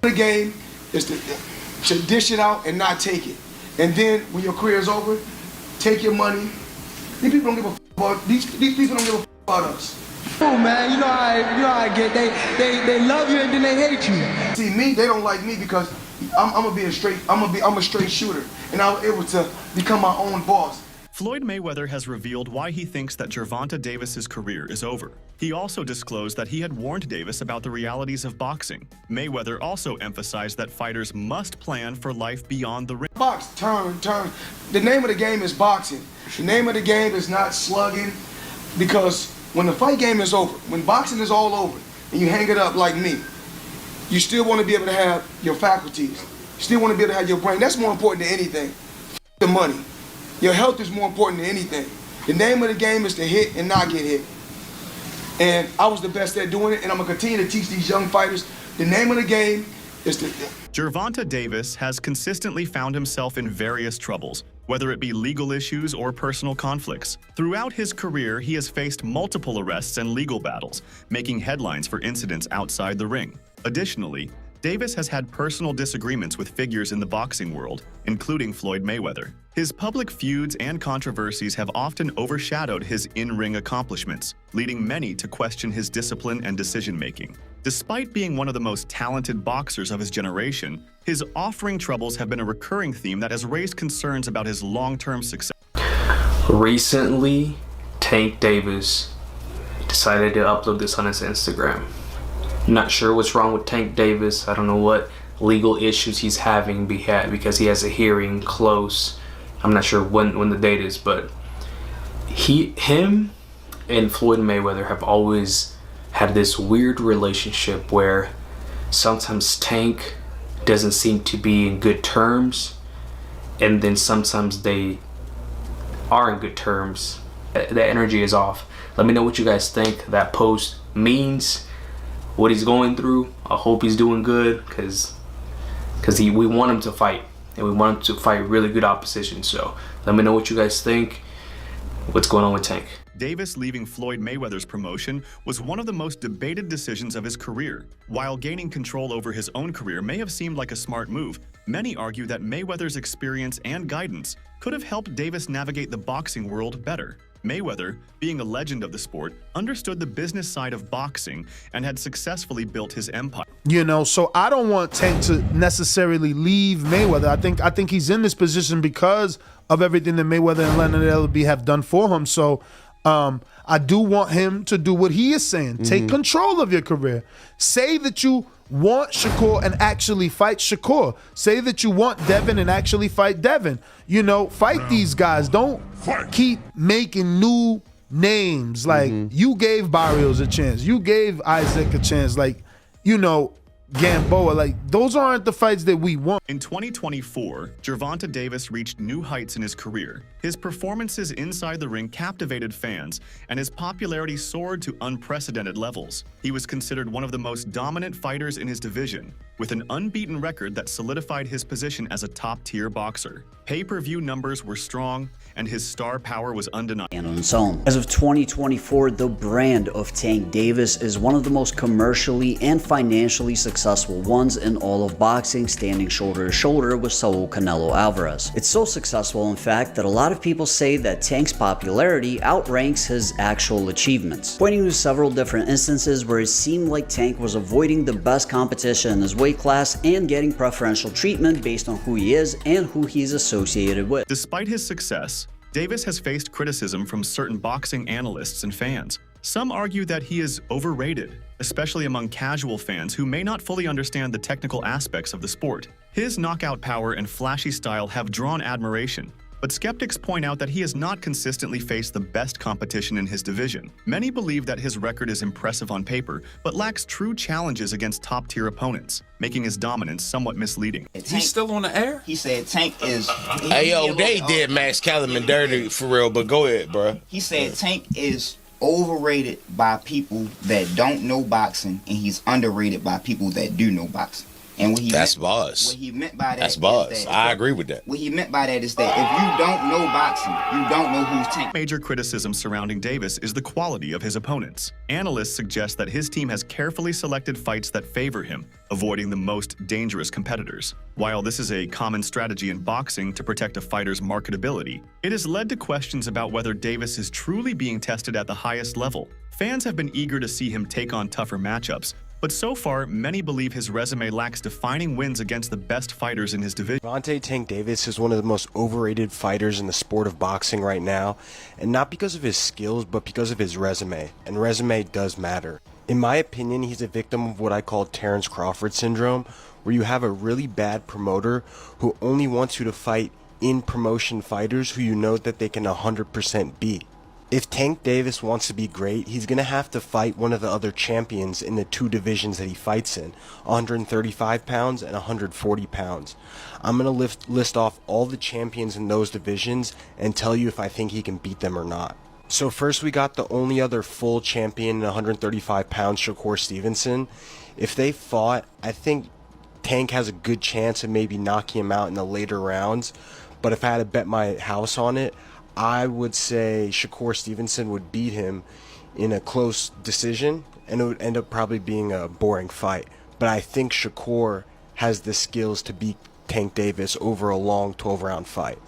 The game is to dish it out and not take it. And then when your career is over, take your money. These people don't give a f about these people don't give a f about us. Oh man, you know how I get. They love you and then they hate you. See me, they don't like me because I'm a straight shooter, and I was able to become my own boss. Floyd Mayweather has revealed why he thinks that Gervonta Davis's career is over. He also disclosed that he had warned Davis about the realities of boxing. Mayweather also emphasized that fighters must plan for life beyond the ring. Box, turn. The name of the game is boxing. The name of the game is not slugging, because when the fight game is over, when boxing is all over, and you hang it up like me, you still want to be able to have your faculties. You still want to be able to have your brain. That's more important than anything. The money. Your health is more important than anything. The name of the game is to hit and not get hit. And I was the best at doing it, and I'm going to continue to teach these young fighters. The name of the game is to... Gervonta Davis has consistently found himself in various troubles, whether it be legal issues or personal conflicts. Throughout his career, he has faced multiple arrests and legal battles, making headlines for incidents outside the ring. Additionally, Davis has had personal disagreements with figures in the boxing world, including Floyd Mayweather. His public feuds and controversies have often overshadowed his in-ring accomplishments, leading many to question his discipline and decision-making. Despite being one of the most talented boxers of his generation, his off-ring troubles have been a recurring theme that has raised concerns about his long-term success. Recently, Tank Davis decided to upload this on his Instagram. Not sure what's wrong with Tank Davis. I don't know what legal issues he's having because he has a hearing close. I'm not sure when the date is, but him and Floyd Mayweather have always had this weird relationship where sometimes Tank doesn't seem to be in good terms, and then sometimes they are in good terms. The energy is off. Let me know what you guys think that post means, what he's going through. I hope he's doing good, because we want him to fight, and we want him to fight really good opposition. So let me know what you guys think. What's going on with Tank? Davis leaving Floyd Mayweather's promotion was one of the most debated decisions of his career. While gaining control over his own career may have seemed like a smart move, many argue that Mayweather's experience and guidance could have helped Davis navigate the boxing world better. Mayweather, being a legend of the sport, understood the business side of boxing and had successfully built his empire. You know, so I don't want Tank to necessarily leave Mayweather. I think he's in this position because of everything that Mayweather and Leonard Ellerbe have done for him. So I do want him to do what he is saying. Take control of your career. Say that you want Shakur and actually fight Shakur. Say that you want Devin and actually fight Devin. You know, fight these guys. Don't keep making new names. Like, you gave Barrios a chance. You gave Isaac a chance. Like, you know, Gamboa. Like, those aren't the fights that we want. In 2024, Gervonta Davis reached new heights in his career. His performances inside the ring captivated fans, and his popularity soared to unprecedented levels. He was considered one of the most dominant fighters in his division, with an unbeaten record that solidified his position as a top-tier boxer. Pay-per-view numbers were strong, and his star power was undeniable. And on its own. As of 2024, the brand of Tank Davis is one of the most commercially and financially successful ones in all of boxing, standing shoulder to shoulder with Saul Canelo Alvarez. It's so successful, in fact, that a lot of people say that Tank's popularity outranks his actual achievements, pointing to several different instances where it seemed like Tank was avoiding the best competition in his weight class and getting preferential treatment based on who he is and who he's associated with. Despite his success, Davis has faced criticism from certain boxing analysts and fans. Some argue that he is overrated, especially among casual fans who may not fully understand the technical aspects of the sport. His knockout power and flashy style have drawn admiration, but skeptics point out that he has not consistently faced the best competition in his division. Many believe that his record is impressive on paper, but lacks true challenges against top-tier opponents, making his dominance somewhat misleading. He's still on the air? He said Tank is... Hey, yo, they did Max Kellerman dirty for real, but go ahead, bro. He said Tank is overrated by people that don't know boxing, and he's underrated by people that do know boxing. And what he That's meant, boss. What he meant by that That's is boss. that- I agree with that. What he meant by that is that if you don't know boxing, you don't know who's Tank. Major criticism surrounding Davis is the quality of his opponents. Analysts suggest that his team has carefully selected fights that favor him, avoiding the most dangerous competitors. While this is a common strategy in boxing to protect a fighter's marketability, it has led to questions about whether Davis is truly being tested at the highest level. Fans have been eager to see him take on tougher matchups, but so far, many believe his resume lacks defining wins against the best fighters in his division. Gervonta Tank Davis is one of the most overrated fighters in the sport of boxing right now, and not because of his skills, but because of his resume, and resume does matter. In my opinion, he's a victim of what I call Terrence Crawford syndrome, where you have a really bad promoter who only wants you to fight in promotion fighters who you know that they can 100% beat. If Tank Davis wants to be great, he's going to have to fight one of the other champions in the two divisions that he fights in, 135 pounds and 140 pounds. I'm going to list off all the champions in those divisions and tell you if I think he can beat them or not. So first we got the only other full champion in 135 pounds, Shakur Stevenson. If they fought, I think Tank has a good chance of maybe knocking him out in the later rounds. But if I had to bet my house on it, I would say Shakur Stevenson would beat him in a close decision, and it would end up probably being a boring fight. But I think Shakur has the skills to beat Tank Davis over a long 12-round fight.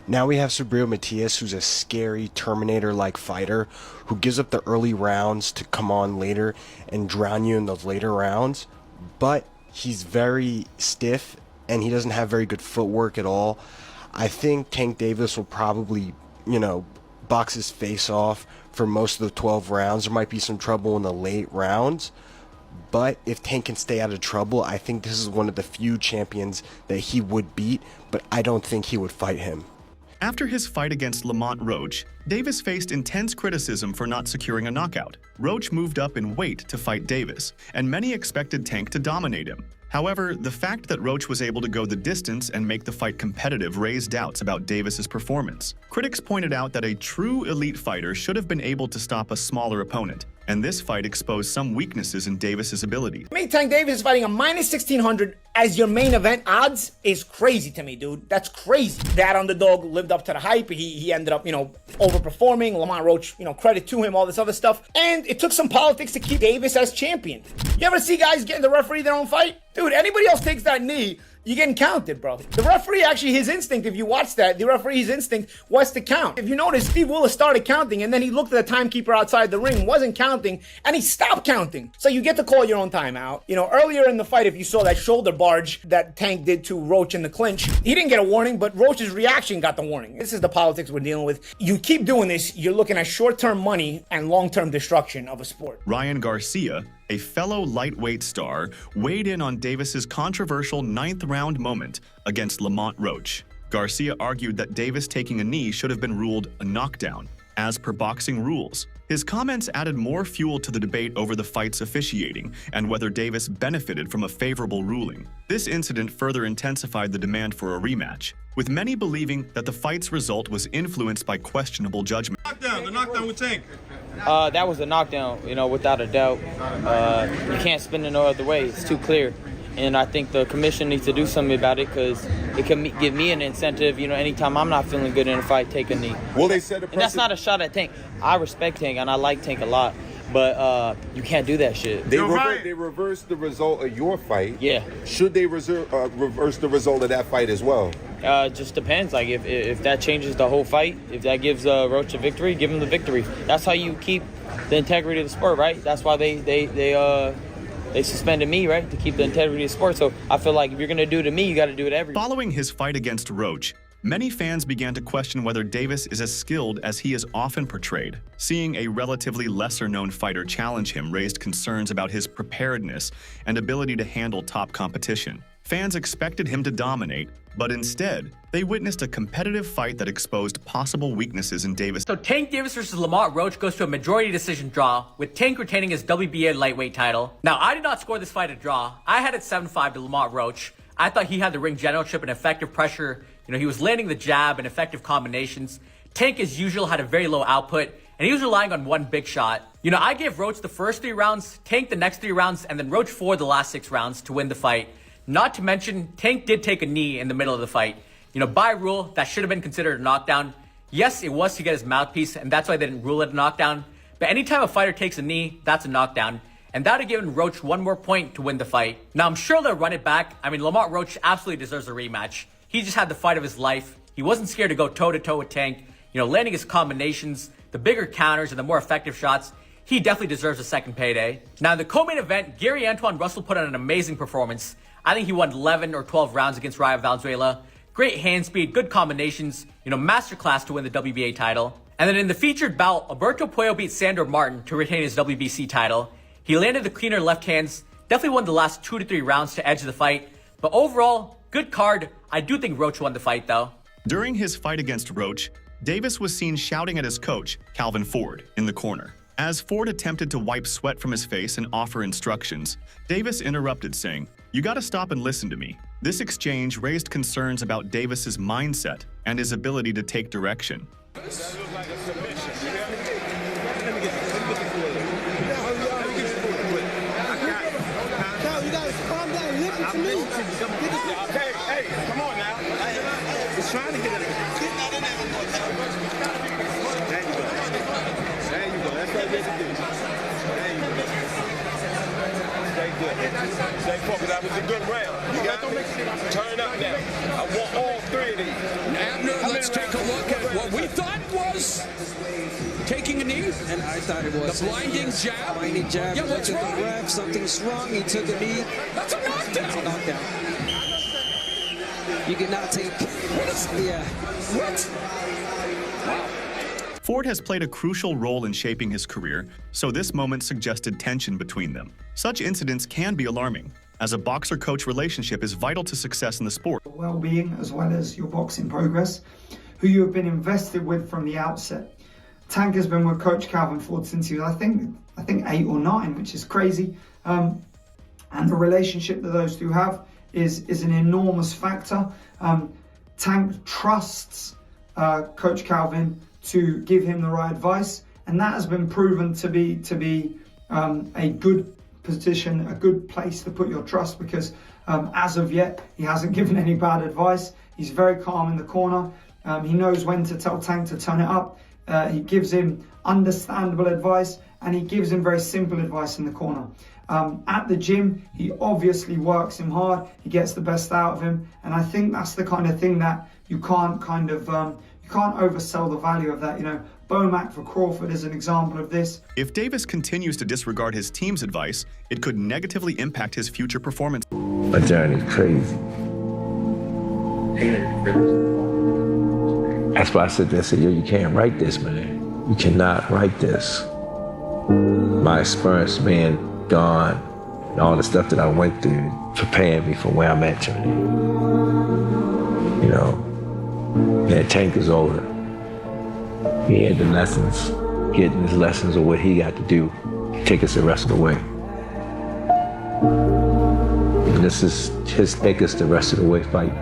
Now we have Subriel Matias, who's a scary Terminator-like fighter who gives up the early rounds to come on later and drown you in those later rounds. But he's very stiff, and he doesn't have very good footwork at all. I think Tank Davis will probably, box his face off for most of the 12 rounds. There might be some trouble in the late rounds. But if Tank can stay out of trouble, I think this is one of the few champions that he would beat, but I don't think he would fight him. After his fight against Lamont Roach, Davis faced intense criticism for not securing a knockout. Roach moved up in weight to fight Davis, and many expected Tank to dominate him. However, the fact that Roach was able to go the distance and make the fight competitive raised doubts about Davis's performance. Critics pointed out that a true elite fighter should have been able to stop a smaller opponent, and this fight exposed some weaknesses in Davis's ability. Me, Tank Davis fighting a minus 1600 as your main event odds is crazy to me, dude. That's crazy. That underdog lived up to the hype. He ended up, overperforming. Lamont Roach, credit to him, all this other stuff. And it took some politics to keep Davis as champion. You ever see guys getting the referee their own fight? Dude, anybody else takes that knee, you're getting counted, bro. The referee, actually, his instinct, if you watch that, the referee's instinct was to count. If you notice, Steve Willis started counting, and then he looked at the timekeeper outside the ring, wasn't counting, and he stopped counting. So you get to call your own timeout. Earlier in the fight, if you saw that shoulder barge that Tank did to Roach in the clinch, he didn't get a warning, but Roach's reaction got the warning. This is the politics we're dealing with. You keep doing this, you're looking at short-term money and long-term destruction of a sport. Ryan Garcia, a fellow lightweight star, weighed in on Davis's controversial 9th-round moment against Lamont Roach. Garcia argued that Davis taking a knee should have been ruled a knockdown, as per boxing rules. His comments added more fuel to the debate over the fight's officiating and whether Davis benefited from a favorable ruling. This incident further intensified the demand for a rematch, with many believing that the fight's result was influenced by questionable judgment. The knockdown with Tank. That was a knockdown, without a doubt. You can't spin it no other way. It's too clear. And I think the commission needs to do something about it because it can give me an incentive, anytime I'm not feeling good in a fight, take a knee. Well, they said and that's not a shot at Tank. I respect Tank and I like Tank a lot, but you can't do that shit. They reversed the result of your fight. Yeah. Should they reverse the result of that fight as well? Just depends. Like if that changes the whole fight, if that gives Roach a victory, give him the victory. That's how you keep the integrity of the sport, right? That's why they suspended me, right, to keep the integrity of the sport. So I feel like if you're going to do it to me, you got to do it to everyone. Following his fight against Roach, many fans began to question whether Davis is as skilled as he is often portrayed. Seeing a relatively lesser-known fighter challenge him raised concerns about his preparedness and ability to handle top competition. Fans expected him to dominate, but instead, they witnessed a competitive fight that exposed possible weaknesses in Davis. So Tank Davis versus Lamont Roach goes to a majority decision draw, with Tank retaining his WBA lightweight title. Now, I did not score this fight a draw. I had it 7-5 to Lamont Roach. I thought he had the ring generalship and effective pressure. He was landing the jab and effective combinations. Tank, as usual, had a very low output, and he was relying on one big shot. I gave Roach the first 3 rounds, Tank the next 3 rounds, and then Roach 4 the last 6 rounds to win the fight. Not to mention, Tank did take a knee in the middle of the fight. You know, by rule, that should have been considered a knockdown. Yes, it was to get his mouthpiece, and that's why they didn't rule it a knockdown. But anytime a fighter takes a knee, that's a knockdown. And that would have given Roach one more point to win the fight. Now, I'm sure they'll run it back. I mean, Lamont Roach absolutely deserves a rematch. He just had the fight of his life. He wasn't scared to go toe-to-toe with Tank. You know, landing his combinations, the bigger counters, and the more effective shots. He definitely deserves a second payday. Now, in the co-main event, Gary Antoine Russell put on an amazing performance. I think he won 11 or 12 rounds against Rayo Valenzuela. Great hand speed, good combinations, you know, masterclass to win the WBA title. And then in the featured bout, Alberto Puello beat Sandor Martin to retain his WBC title. He landed the cleaner left hands, definitely won the last 2 to 3 rounds to edge the fight. But overall, good card. I do think Roach won the fight though. During his fight against Roach, Davis was seen shouting at his coach, Calvin Ford, in the corner. As Ford attempted to wipe sweat from his face and offer instructions, Davis interrupted, saying, "You gotta stop and listen to me." This exchange raised concerns about Davis's mindset and his ability to take direction. Stay focused. That was a good round. You got me? Turn up now. I want all 3 of these. Abner, let's take a look at what we thought was taking a knee. And I thought it was. The blinding jab. Blinding jab. Yeah, what's looked at wrong? the ref. Something's wrong. He took a knee. That's a knockdown. That's a knockdown. You cannot take. Yeah. What? Wow. Ford has played a crucial role in shaping his career, so this moment suggested tension between them. Such incidents can be alarming, as a boxer-coach relationship is vital to success in the sport. Well-being as well as your boxing progress, who you have been invested with from the outset. Tank has been with Coach Calvin Ford since he was, I think 8 or 9, which is crazy. And the relationship that those two have is an enormous factor. Tank trusts Coach Calvin to give him the right advice, and that has been proven to be a good position, a good place to put your trust, because as of yet he hasn't given any bad advice. He's very calm in the corner. He knows when to tell Tank to turn it up. He gives him understandable advice, and he gives him very simple advice in the corner. At the gym, he obviously works him hard. He gets the best out of him, and I think that's the kind of thing that you can't you can't oversell the value of that. You know, Bomac for Crawford is an example of this. If Davis continues to disregard his team's advice, it could negatively impact his future performance. My journey's crazy. That's why I said that. I said, yo, you can't write this, man. You cannot write this. My experience being gone, and all the stuff that I went through, preparing me for where I'm at today. You know, that Tank is older. He had the lessons, getting his lessons of what he got to do, take us the rest of the way. And this is his take us the rest of the way fight.